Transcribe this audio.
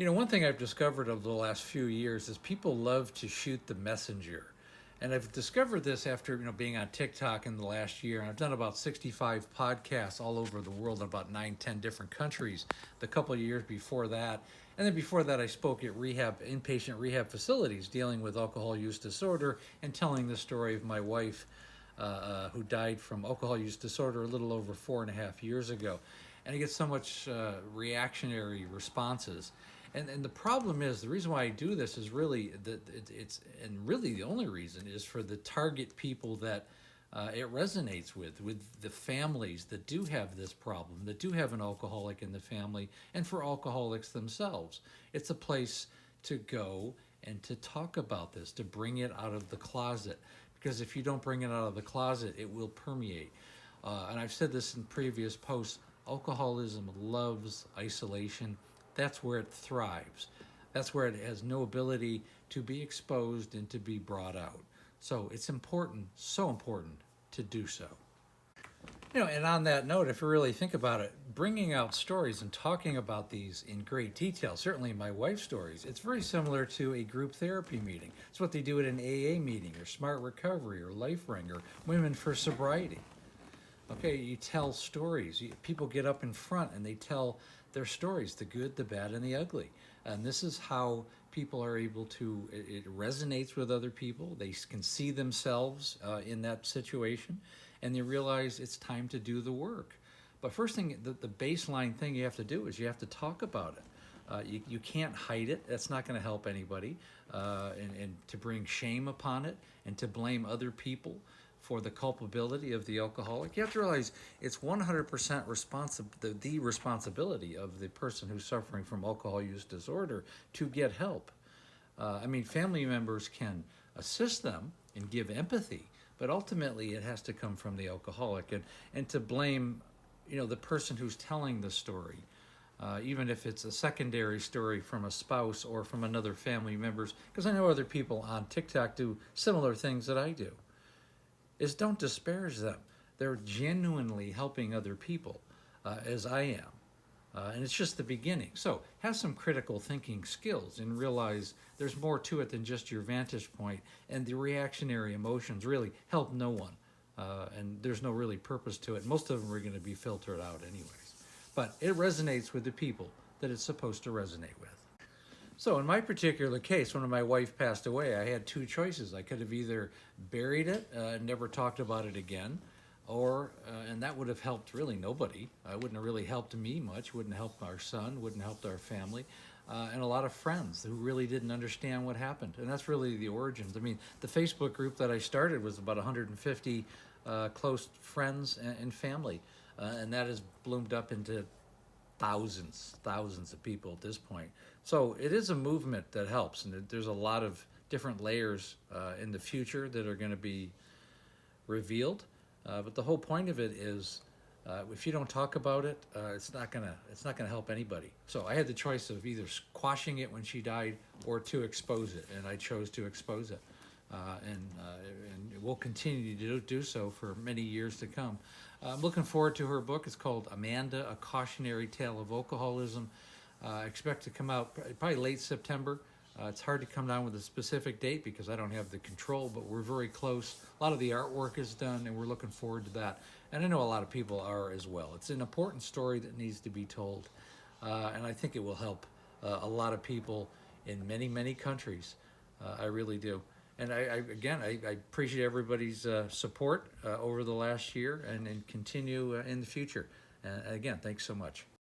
One thing I've discovered over the last few years is people love to shoot the messenger. And I've discovered this after, being on TikTok in the last year. And I've done about 65 podcasts all over the world in about 9, 10 different countries the couple of years before that. And then before that, I spoke at inpatient rehab facilities dealing with alcohol use disorder and telling the story of my wife who died from alcohol use disorder a little over 4.5 years ago. And I get so much reactionary responses. And the problem is, the reason why I do this is really really the only reason is for the target people that it resonates with the families that do have this problem, that do have an alcoholic in the family, and for alcoholics themselves. It's a place to go and to talk about this, to bring it out of the closet. Because if you don't bring it out of the closet, it will permeate. And I've said this in previous posts, alcoholism loves isolation. That's where it thrives. That's where it has no ability to be exposed and to be brought out. So it's important, so important to do so. And on that note, if you really think about it, bringing out stories and talking about these in great detail, certainly my wife's stories, it's very similar to a group therapy meeting. It's what they do at an AA meeting or Smart Recovery or Life Ring or Women for Sobriety. Okay, you tell stories. People get up in front and they tell their stories, the good, the bad, and the ugly. And this is how people are able to, it resonates with other people. They can see themselves in that situation, and they realize it's time to do the work. But first thing, the baseline thing you have to do is you have to talk about it. You can't hide it. That's not going to help anybody. And to bring shame upon it and to blame other people for the culpability of the alcoholic, you have to realize it's 100% the responsibility of the person who's suffering from alcohol use disorder to get help. Family members can assist them and give empathy, but ultimately it has to come from the alcoholic. And to blame, the person who's telling the story, even if it's a secondary story from a spouse or from another family members, because I know other people on TikTok do similar things that I do, is don't disparage them. They're genuinely helping other people, as I am. And it's just the beginning. So have some critical thinking skills and realize there's more to it than just your vantage point, and the reactionary emotions really help no one. And there's no really purpose to it. Most of them are going to be filtered out anyways. But it resonates with the people that it's supposed to resonate with. So in my particular case, when my wife passed away, I had two choices. I could have either buried it and never talked about it again, and that would have helped really nobody. It wouldn't have really helped me much, wouldn't have helped our son, wouldn't have helped our family, and a lot of friends who really didn't understand what happened. And that's really the origins. The Facebook group that I started was about 150 close friends and family, and that has bloomed up into thousands of people at this point. So it is a movement that helps, and there's a lot of different layers in the future that are going to be revealed. But the whole point of it is, if you don't talk about it, it's not gonna help anybody. So I had the choice of either squashing it when she died or to expose it, and I chose to expose it. And we'll continue to do so for many years to come. I'm looking forward to her book. It's called Amanda, A Cautionary Tale of Alcoholism. I expect to come out probably late September. It's hard to come down with a specific date because I don't have the control, but we're very close. A lot of the artwork is done, and we're looking forward to that. And I know a lot of people are as well. It's an important story that needs to be told, and I think it will help a lot of people in many, many countries. I really do. And I appreciate everybody's support over the last year and continue in the future. And again, thanks so much.